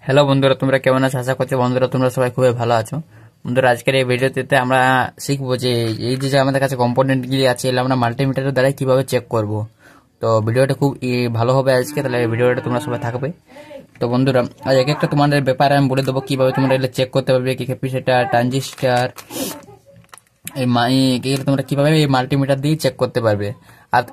Hello বন্ধুরা, তোমরা কেমন আছো? আশা করছি বন্ধুরা তোমরা সবাই খুবই ভালো আছো। বন্ধুরা, আজকের এই ভিডিওতে আমরা শিখবো যে এই যে আমাদের কাছে কম্পোনেন্ট গুলি আছে এগুলো আমরা মাল্টিমিটারের দ্বারা কিভাবে চেক করব। তো ভিডিওটা খুব ভালো হবে আজকে, তাহলে এই ভিডিওটা তোমরা সবাই থাকবে। তো বন্ধুরা, আজ এক একটা তোমাদের ব্যাপারে আমি বলে দেবো কিভাবে তোমরা এগুলো চেক করতে পারবে, কি ক্যাপাসিটর, ট্রানজিস্টার, তোমরা কিভাবে এই মাল্টিমিটার দিয়ে চেক করতে পারবে।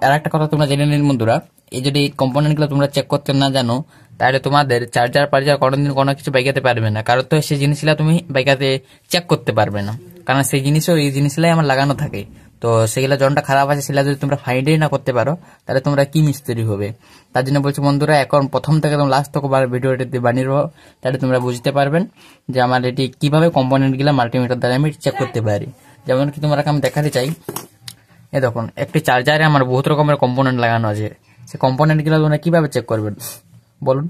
আর একটা কথা তোমরা জেনে নিন বন্ধুরা, এই যদি কম্পোনেন্ট গুলো তোমরা চেক করতে না জানো তাহলে তোমাদের চার্জার কোনোদিন কোনো কিছু বাইকাতে পারবে না, কারণ তো সেই জিনিসগুলো তুমি বাইকাতে চেক করতে পারবে না, কারণ সেই জিনিসও এই জিনিসগুলাই আমার লাগানো থাকে। তো সেগুলো যখনটা খারাপ আছে সেগুলো যদি তোমরা ফাইন্ডই না করতে পারো তাহলে তোমরা কি মিস্ত্রি হবে। তার জন্য বলছি বন্ধুরা, এখন প্রথম থেকে একদম লাস্ট তক ভিডিওটিতে বানিয়ে রাখো, তাহলে তোমরা বুঝতে পারবেন যে আমার এটি কিভাবে কম্পোনেন্ট গুলা মাল্টিমিটার দ্বারা আমি চেক করতে পারি। যেমন কি তোমরা আমি দেখাতে চাই, এই দেখুন একটি চার্জারে আমার বহুত রকমের কম্পোনেন্ট লাগানো আছে। সেই কম্পোনেন্ট গুলো তোমরা কিভাবে চেক করবেন বলুন।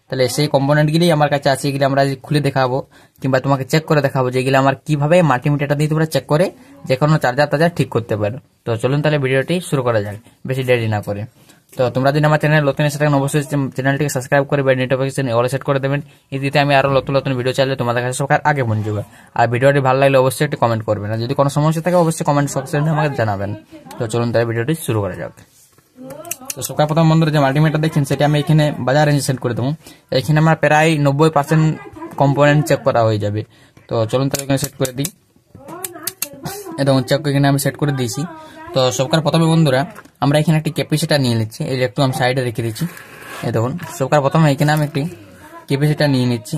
তাহলে সেই কম্পোনেন্ট গুলি আমার কাছে আছে, এগুলি আমরা খুলে দেখাবো কিংবা তোমাকে চেক করে দেখাবো যে এগুলো আমার কিভাবে মাল্টিমিটারটা দিয়ে তোমরা চেক করে যে কোনো চার্জার ঠিক করতে পারো। তো চলুন তাহলে ভিডিওটি শুরু করা যাক, বেশি দেরি না করে। তো তোমরা যদি আমার চ্যানেল নতুন এসে থাকেন অবশ্যই চ্যানেলটিকে সাবস্ক্রাইব করে নোটিফিকেশন অল সেট করে দেবেন। এতে আমি আরো নতুন নতুন ভিডিও চাইলে তোমাদের কাছে সবার আগে পৌঁছে যাবে। আর ভিডিওটি ভালো লাগলে অবশ্যই একটি কমেন্ট করবেন, আর যদি কোনো সমস্যা থাকে অবশ্যই কমেন্ট সেকশনে আমাকে জানাবেন। তো চলুন তাহলে ভিডিওটি শুরু করা যাক। তো সকাল প্রথম বন্ধুরা যে মাল্টিমিটার দেখছেন সেটা আমি এখানে বাজার রেঞ্জ সেট করে দেবো। এখানে আমার প্রায় 90% কম্পোনেন্ট চেক করা হয়ে যাবে। তো চলুন তাহলে এখানে সেট করে দিই। দেখুন চেক এখানে আমি সেট করে দিয়েছি। তো সবকার প্রথমে বন্ধুরা আমরা এখানে একটি ক্যাপাসিটর নিয়ে নিচ্ছি, এই একটু আমি সাইডে রেখে দিচ্ছি। এই দেখুন সবকার প্রথমে এখানে আমি একটি ক্যাপাসিটর নিয়ে নিচ্ছি।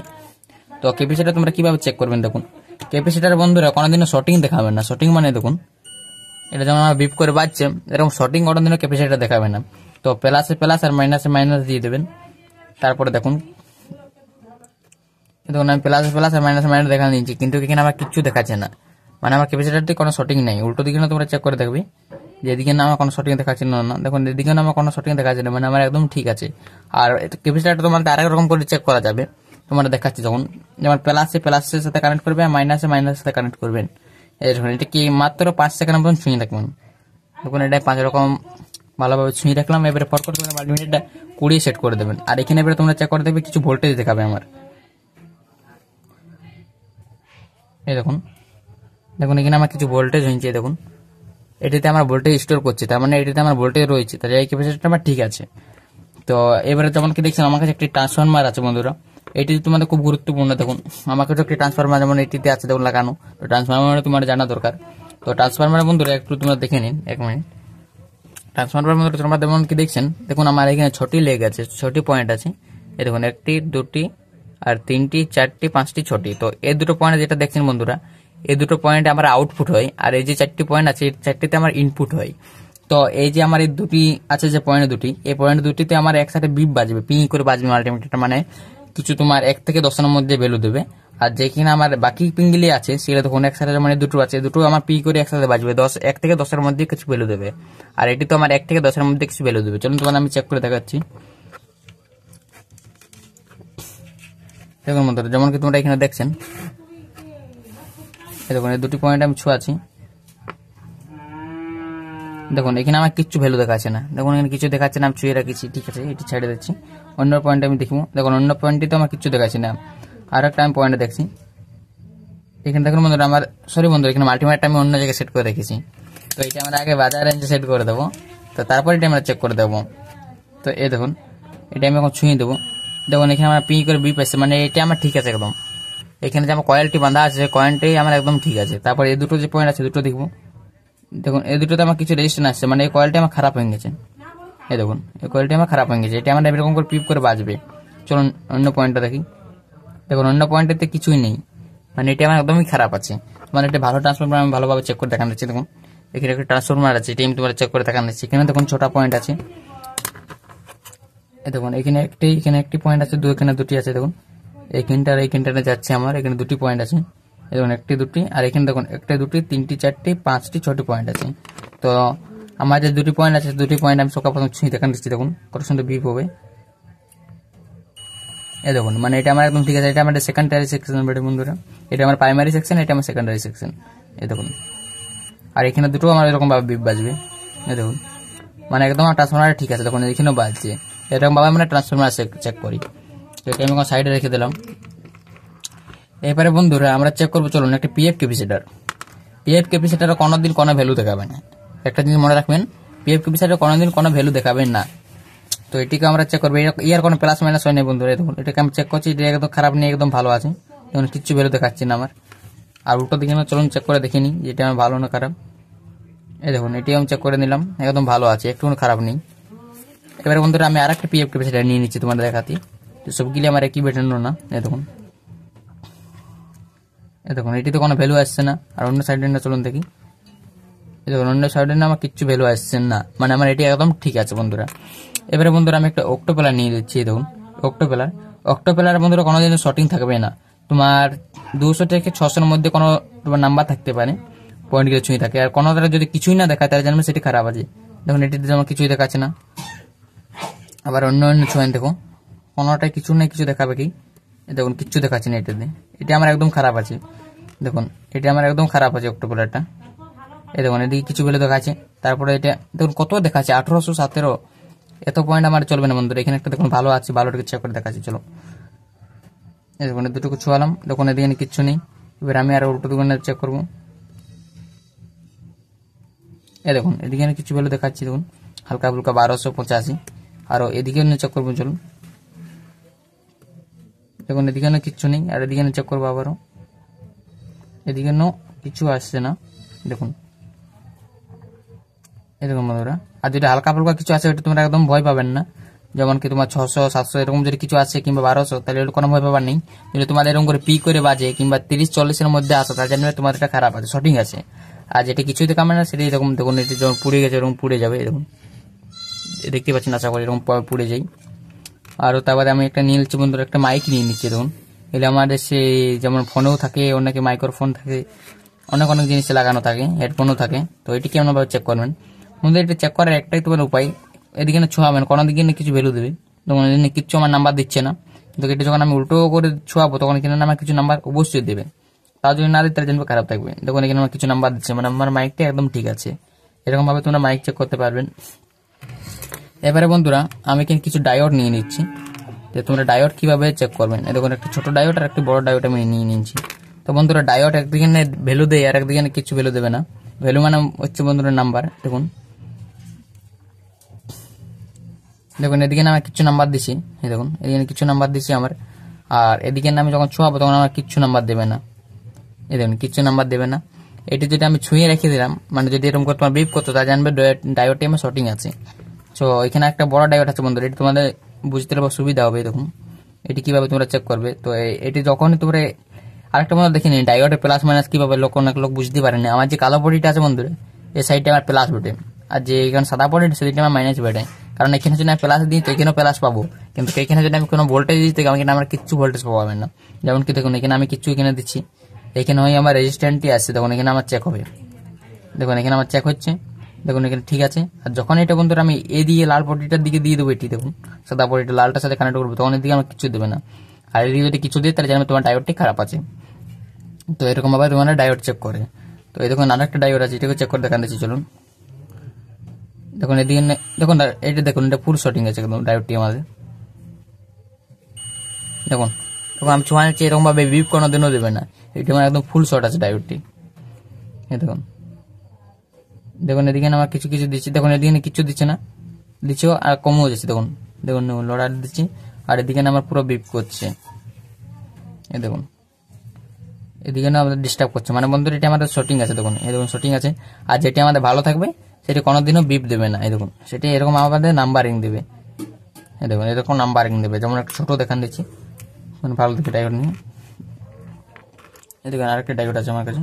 তো ক্যাপাসিটর তোমরা কিভাবে চেক করবেন, দেখুন ক্যাপাসিটর বন্ধুরা কোনোদিনও শর্টিং দেখাবেন না। শর্টিং মানে দেখুন এটা যেমন আমার বিপ করে বাজছে, এরকম শর্টিং কোনোদিনও ক্যাপাসিটর দেখাবে না। তো প্লাসে প্লাস আর মাইনাসে মাইনাস দিয়ে দেবেন। তারপরে দেখুন আমি প্লাসে প্লাস আর মাইনাসে মাইনাস দেখা নিয়েছি, কিন্তু এখানে আমার কিচ্ছু দেখাচ্ছে না, মানে আমার ক্যাপাসিটরটি কোনো শর্টিং নেই। উল্টো দিকে তোমরা চেক করে দেখবে যে এদিকে না আমার কোনো শর্টিং দেখাচ্ছে না, দেখুন এদিকে না আমার কোনো শর্টিং দেখাচ্ছে না, মানে আমার একদম ঠিক আছে। আর ক্যাপাসিটরটা তোমাদের আরেক রকম করে চেক করা যাবে, তোমরা দেখাচ্ছি যখন যেমন প্লাসের সাথে কানেক্ট করবে আর মাইনাসের সাথে কানেক্ট করবেন। এই দেখুন এটা কি মাত্র 5 সেকেন্ড মতন ছুঁয়ে রাখবেন। দেখুন এটা 5 রকম ভালোভাবে ছুঁয়ে রাখলাম। এবারে পর করে তোমরা মাল্টিমিটারটা 20 সেট করে দেবেন। আর এখানে এবারে তোমরা চেক করে দেখবে কিছু ভোল্টেজ দেখাবে আমার। এই দেখুন এখানে আমার কিছু ভোল্টেজ হয়েছে, দেখুন এটিতে আমার ভোল্টেজ স্টোর করছে, তার মানে এটিতে আমার ভোল্টেজ রয়েছে, তাহলে এই ক্যাপাসিটরটা আমার ঠিক আছে। তো এবারে যেমন কি দেখছেন আমার কাছে একটি ট্রান্সফরমার আছে বন্ধুরা, এটি তোমাদের খুব গুরুত্বপূর্ণ। দেখুন আমার কাছে একটি ট্রান্সফরমার যেমন এটিতে আছে দেখুন লাগানো, তো ট্রান্সফরমার তোমার জানা দরকার। তো ট্রান্সফরমার বন্ধুরা একটু তোমরা দেখে নিন, 1 মিনিট। ট্রান্সফরমার বন্ধুরা তোমরা যেমন কি দেখছেন, দেখুন আমার এখানে 6টি লেগ আছে, 6টি পয়েন্ট আছে। এই দেখুন 1টি 2টি আর 3টি 4টি 5টি 6টি। তো এই দুটো পয়েন্ট যেটা দেখছেন বন্ধুরা, এই দুটো পয়েন্টে আমার আউটপুট হয়, আর এই যে 4টি পয়েন্ট আছে এই 4টিতে আমার ইনপুট হয়। তো এই যে আমার এই দুটি আছে যে পয়েন্ট দুটি, এই পয়েন্ট দুটিতে আমার একসাথে বিপ বাজবে, পিং করে বাজবে মাল্টিমিটারটা, মানে কিছু তোমার 1 থেকে 10-এর মধ্যে ভ্যালু দেবে। আর যেখানে আমার বাকি পিনগুলি আছে সেগুলো তখন একসাথে মানে দুটো আছে, দুটো আমার পি করে একসাথে বাজবে, 1 থেকে 10-এর মধ্যে কিছু ভ্যালু দেবে। আর এটি তো আমার 1 থেকে 10-এর মধ্যে কিছু ভ্যালু দেবে। চলুন তোমার আমি চেক করে দেখাচ্ছি। দেখুন বন্ধুরা যেমন কি তোমরা এখানে দেখছেন, দেখুন এই দুটি পয়েন্ট আমি ছোঁয়াছি। দেখুন এখানে আমার কিচ্ছু ভ্যালু দেখাচ্ছে না, দেখুন এখানে কিছু দেখাচ্ছে না, আমি ছুঁয়ে রাখছি, ঠিক আছে এটি ছেড়ে দিচ্ছি। অন্য পয়েন্ট আমি দেখবো, দেখুন অন্য পয়েন্টটি তো আমার কিচ্ছু দেখাচ্ছে না। আর একটা আমি পয়েন্ট দেখছি এখানে, দেখুন বন্ধুরা আমার বন্ধুরা এখানে মাল্টিমিটারটা আমি অন্য জায়গায় সেট করে রেখেছি। তো এটা আমরা আগে বাজার রেঞ্জে সেট করে দেবো, তো তারপর এটা আমরা চেক করে দেবো। তো এই দেখুন এটা আমি এখন ছুঁয়ে দেবো। দেখুন এখানে আমার পি করে বিপ আসছে, মানে এটা আমার ঠিক আছে একদম। এখানে যে আমার কয়েলটি বাঁধা আছে কয়েলটি আমার একদম ঠিক আছে। তারপর এই দুটো যে পয়েন্ট আছে দুটো দেখবো, দেখুন এই দুটোতে আমার কিছু রেজিস্ট্যান্স আসছে, মানে এই কয়েলটি আমার খারাপ হয়ে গেছে। এই দেখুন এই কয়েলটি আমার খারাপ হয়ে গেছে, এটা আমার এরকম করে পিপ করে বাজবে। চলুন অন্য পয়েন্টটা দেখি। দেখুন অন্য পয়েন্টেতে কিছুই নেই, মানে এটা আমার একদমই খারাপ আছে। মানে এটা ভালো ট্রান্সফরমার আমি ভালোভাবে চেক করে দেখান দিচ্ছি। দেখুন এখানে একটা ট্রান্সফরমার আছে, এটা আমি তোমার চেক করে দেখান দিচ্ছি। এখানে দেখুন 6টা পয়েন্ট আছে। এই দেখুন এখানে একটি পয়েন্ট আছে, এখানে দুটি আছে। দেখুন এইখানটাতে যাচ্ছে আমার, এখানে দুটি পয়েন্ট আছে। দেখুন 1টি 2টি, আর এখানে দেখুন 1টি 2টি 3টি 4টি 5টি 6টি পয়েন্ট আছে। তো আমার যে দুটি পয়েন্ট আছে দুটি পয়েন্ট আমি সকাল প্রথম ছুঁয়ে দেখান দিচ্ছি। দেখুন কত সুন্দর বিপ হবে। এই দেখুন মানে এটা আমার একদম ঠিক আছে, এটা আমার সেকেন্ডারি সেকশন বন্ধুরা, এটা আমার প্রাইমারি সেকশন, এটা আমার সেকেন্ডারি সেকশন। এই দেখুন আর এখানে দুটো আমার এরকম ভাবে বিপ বাজবে। এই দেখুন মানে একদম আমার ট্রান্সফরমার ঠিক আছে, দেখুন এখানেও বাজছে। এরকম ভাবে আমরা ট্রান্সফরমার চেক করি। তো এটা আমি সাইডে রেখে দিলাম। এবারে বন্ধুরা আমরা চেক করবো, চলুন একটা পিএফ ক্যাপাসিটার কোনোদিন কোনো ভ্যালু দেখাবে না। একটা জিনিস মনে রাখবেন, পিএফ ক্যাপাসিটার কোনোদিন কোনো ভ্যালু দেখাবেন না। তো এটিকে আমরা চেক করবো, ইয়ার কোনো প্লাস মাইনাস হয় না বন্ধুরা। দেখুন এটাকে আমি চেক করছি, এটা একদম খারাপ নেই, একদম ভালো আছে, দেখুন কিচ্ছু ভ্যালু দেখাচ্ছি না আমার। আর উল্টো দিকে আমরা চলুন চেক করে দেখিনি যে এটা আমার ভালো না খারাপ। এই দেখুন এটি আমি চেক করে নিলাম, একদম ভালো আছে, একটু খারাপ নেই। এবারে বন্ধুরা আমি আরেকটা পিএফ ক্যাপাসিটার নিয়ে নিচ্ছি তোমাদের দেখাতে, সবগুলি আমার একই বেটানো না। দেখুন এটিতে কোনো ভ্যালু আসছে না। আর অন্য সাইডে না চলুন দেখি, দেখুন অন্য সাইডে না আমার কিচ্ছু ভ্যালু আসছে না, মানে আমার এটি একদম ঠিক আছে বন্ধুরা। এবারে বন্ধুরা আমি একটা অক্টোপেলার নিয়ে দিচ্ছি। দেখুন অক্টোপেলার বন্ধুরা কোনোদিন শর্টিং থাকবে না। তোমার 200 থেকে 600-এর মধ্যে কোনো তোমার নাম্বার থাকতে পারে, পয়েন্ট ছুঁয়ে থাকে। আর কোনো যদি কিছুই না দেখায় তাহলে জানবে সেটি খারাপ আছে। দেখুন এটিতে যেমন কিছুই দেখাচ্ছে না। আবার অন্য ছুঁয়েন দেখো, কোনোটাই কিছু নেই, কিছু দেখাবে কি? দেখুন কিচ্ছু দেখাচ্ছে না এটাতে, এটা আমার একদম খারাপ আছে। দেখুন এটা আমার একদম খারাপ আছে অক্টোপেলারটা। এই দেখুন এদিকে কিছু ভ্যালু দেখাচ্ছে, তারপরে এটা দেখুন কত দেখাচ্ছে 1817। এত পয়েন্ট আমার চলবে না বন্ধুরা। এখানে একটা দেখুন ভালো আছে, ভালোটাকে চেক করে দেখাচ্ছি। চলো এই দেখুন দুটোকে ছুয়ালাম, দেখুন এদিকে কিচ্ছু নেই। এবার আমি আর উল্টো দোকানে চেক করবো। এই দেখুন এদিকে কিছু ভ্যালু দেখাচ্ছি, দেখুন হালকা ফুলকা 1285। আরো এদিকে চেক করবো, চলুন দেখুন এদিকে কিচ্ছু নেই। আর এদিকে চেক করবো আবারও, এদিকে কিছু আসছে না। দেখুন এই দেখুন বন্ধুরা, আর যদি হালকা ফুলকা কিছু আছে ওটা তোমরা একদম ভয় পাবেন না। যেমন কি তোমার 600 700 এরকম যদি কিছু আছে কিংবা 1200, তাহলে ওটা কোনো ভয় পাবার নেই। যদি তোমাদের এরকম করে পি করে বাজে কিংবা 30-40-এর মধ্যে আসো, তার জন্য তোমাদের এটা খারাপ আছে, শর্টিং আছে। আর যেটা কিছুই দেখাবে না সেটা এরকম দেখুন, এটি যখন পুড়ে গেছে এরকম পুড়ে যাবে। এরকম দেখতে পাচ্ছেন, আশা করি এরকম পুড়ে যাই। আর তারপরে আমি একটা নিয়ে নিচ্ছি বন্ধুরা, একটা মাইক নিয়ে নিচ্ছি। দেখুন এগুলো আমাদের সে যেমন ফোনেও থাকে, অনেকে মাইক্রোফোন থাকে, অনেক অনেক জিনিস লাগানো থাকে, হেডফোনও থাকে। তো এটি কেমনভাবে চেক করবেন বন্ধু? এটা চেক করার একটাই তোমার উপায়, এদিকে ছোঁয়াবেন, কোনো দিকে কিছু ভ্যালু দেবে। তখন এদিকে কিচ্ছু আমার নাম্বার দিচ্ছে না, কিন্তু এটা যখন আমি উল্টো করে ছোঁয়াবো তখন এখানে আমার কিছু নাম্বার অবশ্যই দেবে। তার যদি না দিতে তাহলে জানবে খারাপ থাকবে। দেখুন এখানে আমার কিছু নাম্বার দিচ্ছে, মানে আমার মাইকটা একদম ঠিক আছে। এরকম ভাবে তোমরা মাইক চেক করতে পারবেন। এবারে বন্ধুরা আমি কিছু ডায়োড নিয়ে নিচ্ছি, যে তোমরা ডায়োড কিভাবে চেক করবেন। দেখুন একটা ছোট ডায়োড আর একটা বড় ডায়োড আমি নিয়ে নিচ্ছি। তো বন্ধুরা ডায়োড একদিকে ভ্যালু দেয় আর একদিকে কিছু ভ্যালু দেবে না। ভ্যালু মানে হচ্ছে বন্ধুরা নাম্বার। দেখুন এদিকে আমি কিছু নাম্বার দিছি, এই দেখুন এদিকে কিছু নাম্বার দিছি আমার। আর এদিকে আমি যখন ছোঁয়াবো তখন আমার কিচ্ছু নাম্বার দেবে না। এই দেখুন কিচ্ছু নাম্বার দেবে না। এটি যদি আমি ছুঁয়ে রেখে দিলাম, মানে যদি এরকম করে তোমার বিপ করতো, তা জানবে ডায়োডটি আমার শর্টিং আছে। তো এখানে একটা বড় ডায়োড আছে বন্ধুরা, এটি তোমাদের বুঝতে সুবিধা হবে। দেখুন এটি কিভাবে তোমরা চেক করবে। তো এটি যখনই তোমরা আরেকটা বন্ধু দেখে নিন, ডায়োডের প্লাস মাইনাস কিভাবে অনেক লোক বুঝতে পারেনি। আমার যে কালো বডিটা আছে বন্ধুরা, এই সাইডটা আমার প্লাস বটে, আর যে এখানে সাদা বডি সেদিকে আমার মাইনাস বটে। কারণ এখানে যদি আমি প্লাস দিই তো এখানেও প্লাস পাবো, কিন্তু এখানে যদি আমি কোনো ভোল্টেজ দিই তো এখানে আমার কিচ্ছু ভোল্টেজ পাবেন না। যেমন কি দেখুন এখানে আমি কিচ্ছু এখানে দিচ্ছি, এখানে হয় আমার রেজিস্ট্যান্টই আসছে, তখন এখানে আমার চেক হবে। দেখুন এখানে আমার চেক হচ্ছে, দেখুন এখানে ঠিক আছে। আর যখন এটা বন্ধুরা আমি এ দিয়ে লাল পটিটার দিকে দিয়ে দেবো, এটি দেখুন সাদা পটিটা লালটার সাথে কানেক্ট করবো, তখন এদিকে আমার কিছু দেবে না। আর এদিকে যদি কিছু দিয়ে তাহলে জানবে তোমার ডায়োডটি খারাপ আছে। তো এরকম ভাবে তোমার ডায়োড চেক করে। তো এই দেখুন আরেকটা ডায়োড আছে, এটাকে চেক করে দেখান দিচ্ছি, চলুন দেখুন এদিকে দেখুন এটা দেখুন, এটা ফুল শর্টিং আছে একদম ডায়োডটি আমাদের। দেখুন তখন আমি ছোঁয়া নিচ্ছি, এরকম ভাবে বিপ কোনো দিনও দেবে না, এটা আমার একদম ফুল শর্ট আছে ডায়োডটি। এই দেখুন দেখুন এদিকে আমার কিছু কিছু দিচ্ছি, দেখুন এদিকে কিছু দিচ্ছে না, দিচ্ছেও আর কমও যাচ্ছে। দেখুন দেখুন লড়াই দিচ্ছি, আর এদিকে আমার পুরো বিপ করছে। এই দেখুন এদিকে আমাদের ডিস্টার্ব করছে, মানে বন্ধুরা এটা আমাদের শর্টিং আছে। দেখুন এই দেখুন শর্টিং আছে। আর যেটি আমাদের ভালো থাকবে সেটি কোনোদিনও বিপ দেবে না। এই দেখুন সেটি এরকম আমাদের নাম্বারিং দেবে। এই দেখুন এরকম নাম্বারিং দেবে। যেমন একটা ছোট দেখান দিচ্ছি, মানে ভালো দেখে ডায়োড নিয়ে। এই দেখুন আরেকটা ডায়োড আছে আমার কাছে,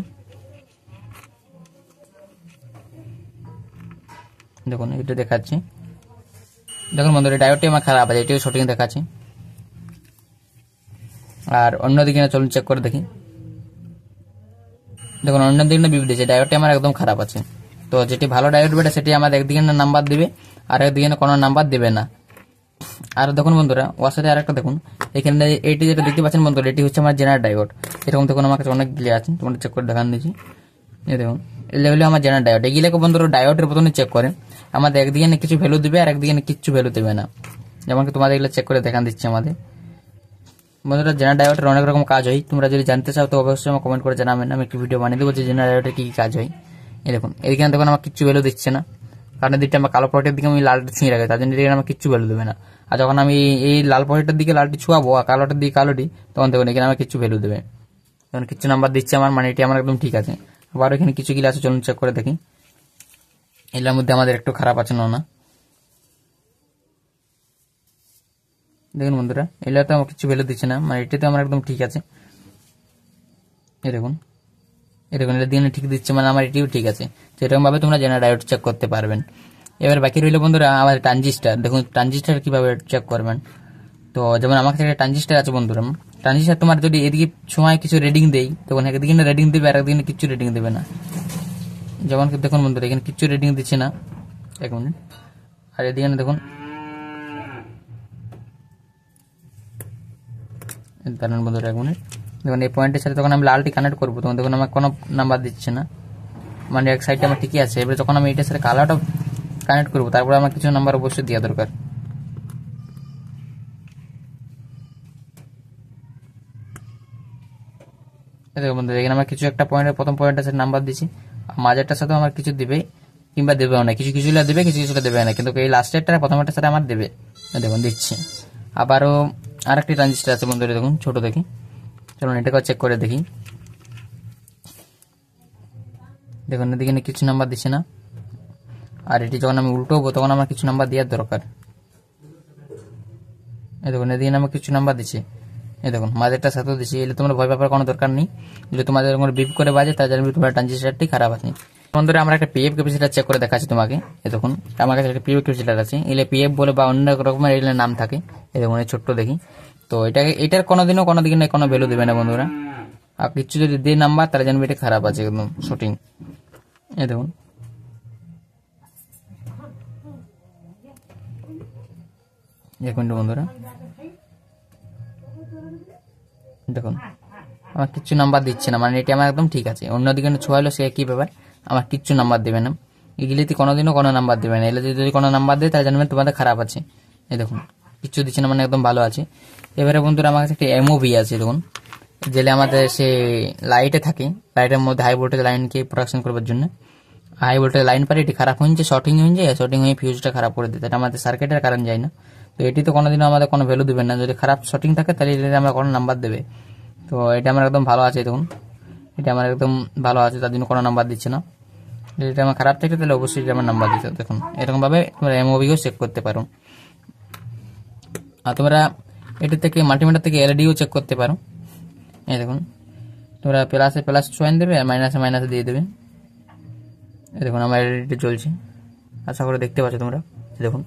দেখুন এটা দেখাচ্ছি। দেখুন বন্ধুরা ডায়োডটি আমার খারাপ আছে, এটিও শর্টিং দেখাচ্ছি। আর অন্যদিকে চলুন চেক করে দেখি। দেখুন অন্যদিকে বিপ দিয়েছে, ডায়োডটি আমার একদম খারাপ আছে। তো যেটি ভালো ডায়োড বেটা সেটি আমাদের একদিকে নাম্বার দিবে আর একদিকে কোনো নাম্বার দেবে না। আর দেখুন বন্ধুরা ওর সাথে আরেকটা দেখুন, এখানে এটি যেটা দেখতে পাচ্ছেন বন্ধুরা, এটি হচ্ছে আমার জেনারেল ডায়োড। এরকম দেখুন আমার কাছে অনেক গিলে আছে, তোমরা চেক করে দেখান দিচ্ছি। এই দেখুন এগুলো আমার জেনারেল ডায়োড। এগুলোকে বন্ধুরা ডায়োডের প্রথমে চেক করে আমাদের একদিকে কিছু ভ্যালু দেবে আর একদিকে কিচ্ছু ভ্যালু দেবে না। যেমন কি তোমাদের এগুলো চেক করে দেখান দিচ্ছি আমাদের। বন্ধুরা জেনারেল ডায়োডের অনেক রকম কাজ হয়, তোমরা যদি জানতে চাও তো অবশ্যই আমার কমেন্ট করে জানাবেন, আমি একটি ভিডিও বানিয়ে দেবো যে জেনারেল ডায়োডের কি কি কাজ হয়। এই দেখুন এখানে দেখুন আমার কিচ্ছু ভ্যালু দিচ্ছে না, কারণ দিকটা আমার কালো পটের দিকে আমি লালটা ছুঁয়ে রাখি, তার জন্য এখানে আমার কিচ্ছু ভ্যালু দেবে না। আর যখন আমি এই লাল পটের দিকে লালটি ছুয়াবো আর কালোটার দিকে কালোটি, তখন দেখুন এখানে আমার কিচ্ছু ভ্যালু দেবে, তখন কিছু নাম্বার দিচ্ছে আমার, মানে এটি আমার একদম ঠিক আছে। আবার এখানে কিছু গিলা আছে, চলুন চেক করে দেখি এগুলোর মধ্যে আমাদের একটু খারাপ আছে না। দেখুন বন্ধুরা এগুলো তো আমার কিছু ভ্যালু দিচ্ছে না, মানে এটাতে আমার একদম ঠিক আছে। এই দেখুন এটা দিয়ে ঠিক দিচ্ছে, মানে আমার এটিও ঠিক আছে। তো এরকম ভাবে তোমরা জেনারেল ডায়োড চেক করতে পারবেন। এবার বাকি রইল বন্ধুরা আমাদের ট্রানজিস্টার। দেখুন ট্রানজিস্টার কিভাবে চেক করবেন। তো যেমন আমার কাছে একটা ট্রানজিস্টার আছে বন্ধুরা, ট্রানজিস্টার তোমার যদি এদিকে সময় কিছু রিডিং দেই তখন একদিকে রিডিং দেবে আর একদিকে কিছু রিডিং দেবে না। যেমন দেখুন বন্ধুরা এখানে কিছু রিডিং দিচ্ছে না, এক মিনিট, আর এদিকে দেখুন দাঁড়ান বন্ধুরা এক মিনিট, দেখুন এই পয়েন্টের সাথে তখন আমি লালটি কানেক্ট করবো তখন দেখুন আমার কোনো নাম্বার দিচ্ছে না, মানে এক সাইডে আমার ঠিকই আছে। এবারে যখন আমি এটার সাথে কালারটা কানেক্ট করবো তারপরে আমার কিছু নাম্বার অবশ্যই দেওয়া দরকার। দেখুন বন্ধুরা এখানে আমার কিছু একটা পয়েন্টের প্রথম পয়েন্টের সাথে নাম্বার দিচ্ছি, মাঝেরটার সাথে আমার কিছু দিবে কিংবা দেবেও না, কিছু কিছুটা দেবে কিছু কিছুটা দেবে না, কিন্তু এই লাস্টেরটা প্রথমেরটার সাথে আমার দেবে। দেখুন দিচ্ছে। আবারও আরেকটি ট্রানজিস্টার আছে বন্ধুরা, দেখুন ছোট দেখি, চলুন এটাকেও চেক করে দেখি। দেখুন এদিকে কিছু নাম্বার দিচ্ছে না, আর এটি যখন আমি উল্টোবো তখন আমার কিছু নাম্বার দেওয়ার দরকার। এই দেখুন এদিকে আমার কিছু নাম্বার দিচ্ছে, এই দেখুন মাঝেরটা সাথেও দিচ্ছি। এলে তোমরা ভয় পাবার কোনো দরকার নেই, যদি তোমাদের কোনো বিপ করে বাজে তার জন্য তোমার ট্রানজিস্টারটি খারাপ আছে। বন্ধুরা আমরা একটা পিএফ ক্যাপাসিটার চেক করে দেখাচ্ছি তোমাকে। এই দেখুন আমার কাছে একটা পিএফ ক্যাপাসিটার আছে, এলে পিএফ বলে বা অন্য রকমের এলে নাম থাকে। এই দেখুন ছোট্ট দেখি, তো এটার কোনোদিনও কোনো দিকে কোনো ভ্যালু দেবে না বন্ধুরা, আর কিছু যদি দিয়ে নাম্বার তাহলে জানবে এটা খারাপ আছে একদম শুটিং। এই দেখুন দেখুন বন্ধুরা, দেখুন আমার কিচ্ছু নাম্বার দিচ্ছে না, মানে এটি আমার একদম ঠিক আছে। অন্যদিকে ছোঁয়ালো সে কি ব্যাপার, আমার কিচ্ছু নাম্বার দেবে না, এগুলিতে কোনোদিনও কোনো নাম্বার দেবে না। এলে যদি কোনো নাম্বার দেয় তাহলে জানবেন তোমাদের খারাপ আছে। এই দেখুন কিচ্ছু দিচ্ছে না, মানে একদম ভালো আছে। এবারে বন্ধুরা আমার কাছে একটা এমওভি আছে, দেখুন যেটা আমাদের সে লাইটে থাকে, লাইটের মধ্যে হাই ভোল্টেজ লাইনকে প্রোটেকশন করবার জন্য। হাই ভোল্টেজ লাইন পারে এটি খারাপ হয়ে যায়, শর্টিং হয়ে যায়, শর্টিং হয়ে ফিউজটা খারাপ করে দিতে, এটা আমাদের সার্কিটের কারণ যায় না। তো এটি তো কোনোদিনও আমাদের কোনো ভ্যালু দেবে না, যদি খারাপ শর্টিং থাকে তাহলে এটা আমরা কোনো নাম্বার দেবে। তো এটা আমার একদম ভালো আছে, দেখুন এটা আমার একদম ভালো আছে, তার জন্য কোনো নাম্বার দিচ্ছে না। যদি এটা আমার খারাপ থাকে তাহলে অবশ্যই এটা আমার নাম্বার দিতে। দেখুন এরকম ভাবে তোমরা এমওভিও চেক করতে পারো। আর তোমরা এটা থেকে মাল্টিমিটার থেকে এলইডিও চেক করতে পারো। এই দেখুন তোমরা প্লাসে প্লাস চয়েন দেবে আর মাইনাসে মাইনাসে দিয়ে দেবে। এই দেখুন আমার এলইডি জ্বলছে, আশা করে দেখতে পাচ্ছ তোমরা। দেখুন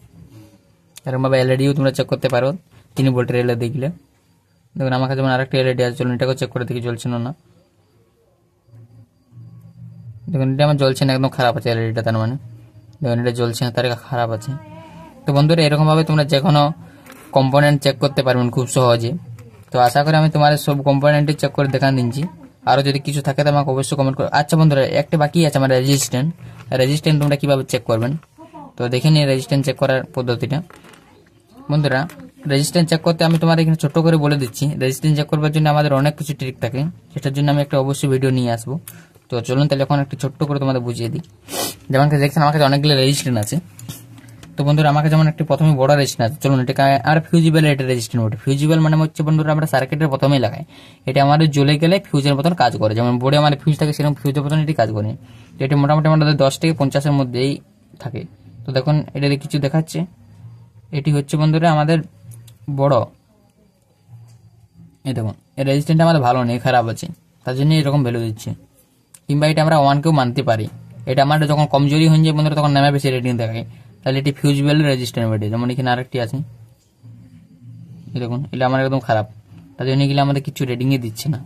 এরকম ভাবে এলইডিও তোমরা চেক করতে পারো 3 ভোল্টের এলইডি দেখলে। দেখুন আমার কাছে যেমন আরেকটা এলইডি আছে, চলুন এটাকেও চেক করে দেখি জ্বলছে না। দেখুন এটা আমার জ্বলছে না, একদম খারাপ আছে এলইডিটা, তার মানে দেখুন এটা জ্বলছে না, তার খারাপ আছে। তো বন্ধুরা এরকম ভাবে তোমরা যে কোনো কম্পোনেন্ট চেক করতে পারবেন খুব সহজে। তো আশা করি আমি তোমাদের সব কম্পোনেন্টই চেক করে দেখান দিচ্ছি, আরো যদি কিছু থাকে তো আমাকে অবশ্যই কমেন্ট করো। আচ্ছা বন্ধুরা একটা বাকি আছে আমার রেজিস্ট্যান্ট তোমরা কিভাবে চেক করবেন, তো দেখে নিয়ে রেজিস্ট্যান্ট চেক করার পদ্ধতিটা। বন্ধুরা রেজিস্ট্যান্স চেক করতে আমি তোমাদের এখানে ছোট করে বলে দিচ্ছি। রেজিস্ট্যান্স চেক করবার জন্য আমাদের অনেক কিছু ট্রিক থাকে, সেটার জন্য আমি একটা অবশ্যই ভিডিও নিয়ে আসবো। তো চলুন তাহলে এখন একটু ছোট্ট করে তোমাদের বুঝিয়ে দিই। যেমন দেখছেন আমার কাছে অনেকগুলো রেজিস্ট্যান্স আছে। তো বন্ধুরা আমাকে যেমন একটি প্রথমে বড় রেজিস্ট্যান্স আছে, চলুন এটাকে আর ফিউজিবল এটা রেজিস্ট্যান্স বটে। ফিউজিবল মানে হচ্ছে বন্ধুরা আমরা সার্কিটের প্রথমেই লাগাই, এটা আমাদের জ্বলে গেলে ফিউজের মতন কাজ করে, যেমন বোর্ডে আমার ফিউজ থাকে সেরকম ফিউজের মতন এটি কাজ করে। তো এটি মোটামুটি আমাদের 10 থেকে 50-এর মধ্যেই থাকে। তো দেখুন এটা কিছু দেখাচ্ছে, এটি হচ্ছে বন্ধুরা আমাদের বড়। এই দেখুন এই রেজিস্ট্যান্সটা আমাদের ভালো নেই, খারাপ আছে, তার জন্য এরকম ভ্যালু দিচ্ছে। কিংবা এটা আমরা 1 কেও মানতে পারি, এটা আমাদের যখন কমজোরি হয়ে যায় বন্ধুরা তখন নামে বেশি রেটিং দেখায়, তাহলে এটি ফিউজিবল রেজিস্ট্যান্স বেটে। যেমন এখানে আরেকটি আছে, এই দেখুন এটা আমার একদম খারাপ, তার জন্য এগুলো আমাদের কিছু রেটিংয়ে দিচ্ছে না।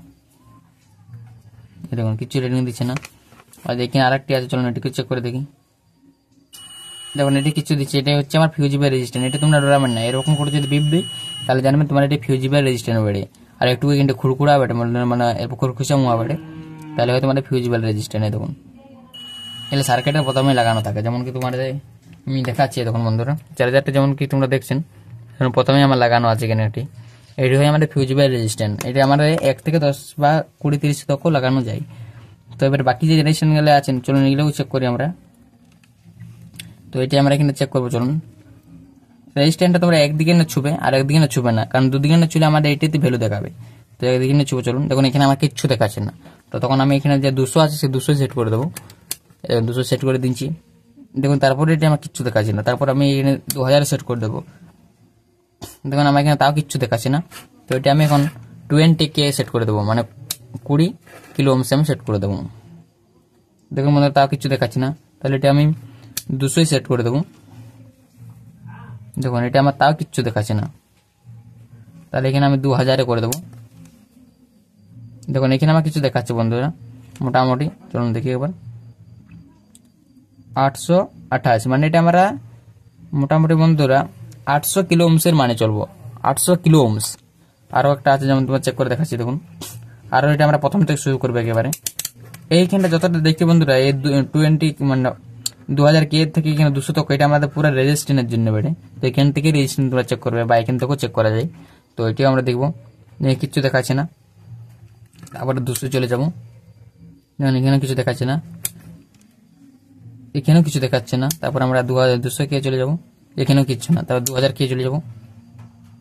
এই দেখুন কিছু রেটিং দিচ্ছে না। আর এখানে আরেকটি আছে, চলুন এটিকে চেক করে দেখি। দেখুন এটি কিছু দিচ্ছে, এটা হচ্ছে আমার ফিউজিবল রেজিস্ট্যান্স, এটা তোমরা ডরাবেন না, এরকম করে যদি বিপ দিই তাহলে জানবেন তোমার এটি ফিউজিবল রেজিস্ট্যান্স বেড়ে। আর একটু কিন্তু খুড়কুড়া বেটে, মানে খুরখুসা মুয়া বেড়ে, তাহলে হয়তো মানে ফিউজিবল রেজিস্ট্যান্স। দেখুন এলে সার্কিটের প্রথমে লাগানো থাকে, যেমন কি তোমাদের আমি দেখাচ্ছি। দেখুন বন্ধুরা চার্জারটা যেমন কি তোমরা দেখছেন প্রথমেই আমার লাগানো আছে এখানে একটি, এটি হয় আমাদের ফিউজিবল রেজিস্ট্যান্স। এটা আমাদের 1 থেকে 10 বা 20-30 তক লাগানো যায়। তো এবার বাকি যে রেজিস্ট্যান্স গুলো আছেন চলুন এগুলোও চেক করি আমরা। তো এটি আমরা এখানে চেক করবো চলুন। রেজিস্ট্যান্সটা তোমরা একদিকে না ছুবে আর একদিকে না ছুবে না, কারণ দুদিকে না ছুলে আমাদের এটিতে ভ্যালু দেখাবে। তো একদিকে না ছুবে চলুন। দেখুন এখানে আমার কিচ্ছু দেখাচ্ছে না, তো তখন আমি এখানে যে 200 আছে সে 200 সেট করে দেবো। 200 সেট করে দিচ্ছি। দেখুন তারপরে এটি আমার কিচ্ছু দেখাচ্ছে না, তারপর আমি এখানে 2000 সেট করে দেবো। দেখুন আমার এখানে তাও কিচ্ছু দেখাচ্ছে না, তো এটা আমি এখন 20K সেট করে দেবো, মানে 20 কিলো ওহমস আমি সেট করে দেবো। দেখুন মনে তাও কিচ্ছু দেখাচ্ছে না, তাহলে এটা আমি 200 সেট করে দেবো। দেখুন এটা আমার তাও কিচ্ছু দেখাচ্ছে না, তাহলে এখানে আমি 2000 করে দেবো। দেখুন এখানে আমার কিছু দেখাচ্ছে বন্ধুরা মোটামুটি, চলুন দেখি একবার। 828, মানে এটা আমরা মোটামুটি বন্ধুরা 800 কিলো ওহমসের মানে চলবো, 800 কিলো ওহমস। আরও একটা আছে যেমন তোমার চেক করে দেখাচ্ছি দেখুন। আরও এটা আমরা প্রথম থেকে শুরু করবো একেবারে। এইখানটা যতটা দেখছি বন্ধুরা এই 20 মানে 2000K থেকে এখানে 200 তক, এটা আমাদের পুরো রেজিস্ট্যান্সের জন্য বেড়ে। তো এখান থেকে রেজিস্ট্যান্স তোমরা চেক করবে বা এখান থেকেও চেক করা যায়। তো এটিও আমরা দেখবো যে কিচ্ছু দেখাচ্ছে না। আবার 200 চলে যাবো, দেখুন এখানেও কিছু দেখাচ্ছে না, এখানেও কিছু দেখাচ্ছে না। তারপর আমরা 200K চলে যাবো, এখানেও কিচ্ছু না। তারপর 2000K চলে যাবো,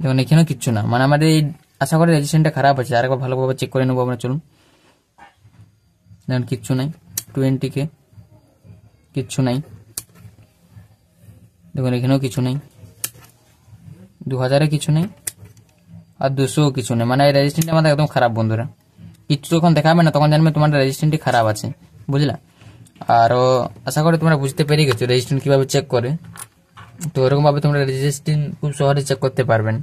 দেখুন এখানেও কিচ্ছু না। মানে আমাদের এই আশা করি রেজিস্ট্যান্সটা খারাপ আছে, আরেকবার ভালোভাবে চেক করে নেবো আমরা চলুন। দেখুন কিচ্ছু নাই। 20K কিচ্ছু নাই, দেখুন এখানেও কিছু নেই, 2000-এ কিছু নেই, আর 200-ও কিছু নেই। মানে এই রেজিস্ট্যান্সটা আমাদের একদম খারাপ বন্ধুরা। কিচ্ছু যখন দেখাবে না তখন জানবে তোমার রেজিস্ট্যান্সটি খারাপ আছে, বুঝলা। আরও আশা করি তোমরা বুঝতে পেরে গেছো রেজিস্ট্যান্স কিভাবে চেক করে। তো এরকম ভাবে তোমরা রেজিস্ট্যান্স খুব সহজে চেক করতে পারবেন।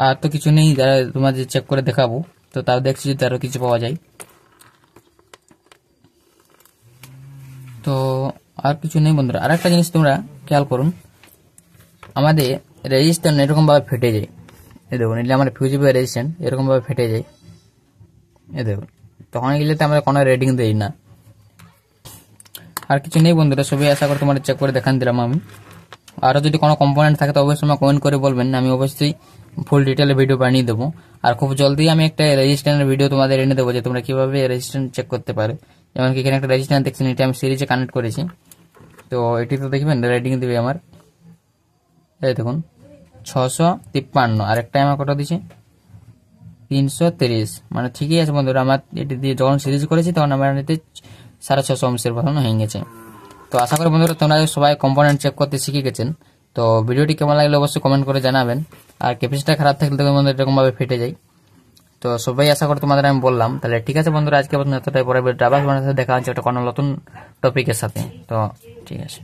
আর তো কিছু নেই, যারা তোমাদের চেক করে দেখাবো, তো তাও দেখছি যদি আরো কিছু পাওয়া যায়। তো আর কিছু নেই বন্ধুরা। আর একটা জিনিস তোমরা খেয়াল করুন, আমাদের রেজিস্ট্যান্স এরকম ভাবে ফেটে যায়। এই দেখুন এটা আমার ফিউজিবল রেজিস্ট্যান্স এরকম ভাবে ফেটে যায়, এই দেখুন। তখন এগুলোতে আমরা কোনো রেটিং দিই না। আর কিছু নেই বন্ধুরা, সবই আশা করি তোমাদের চেক করে দেখান দিলাম আমি। আরও যদি কোনো কম্পোনেন্ট থাকে তো অবশ্যই আমার কমেন্ট করে বলবেন, আমি অবশ্যই ফুল ডিটেলে ভিডিও বানিয়ে দেবো। আর খুব জলদি আমি একটা রেজিস্ট্যান্সের ভিডিও তোমাদের এনে দেবো যে তোমরা কিভাবে রেজিস্ট্যান্স চেক করতে পারো। যেমন কি এখানে একটা রেজিস্ট্যান্স দেখছেন, এটা আমি সিরিজে কানেক্ট করেছি। তো এটি তো দেখবেন রেটিং দেবে আমার, এই দেখুন 653। আর একটা আমার কত দিচ্ছে 330। মানে ঠিকই আছে বন্ধুরা, আমার এটি দিয়ে যখন সিরিজ করেছি তখন আমার এতে 650 ওহমসের মতন হয়ে গেছে। তো আশা করি বন্ধুরা তোমরা সবাই কম্পোনেন্ট চেক করতে শিখে গেছেন। তো ভিডিওটি কেমন লাগলে অবশ্যই কমেন্ট করে জানাবেন। আর ক্যাপাসিটিটা খারাপ থাকলে তো বন্ধুরা এরকম ভাবে ফেটে যায়। তো সবাই আশা করি তোমাদের আমি বললাম। তাহলে ঠিক আছে বন্ধুরা, আজকে এতটাই, পরে দেখা হচ্ছে একটা কোনো নতুন টপিকের সাথে। তো ঠিক আছে।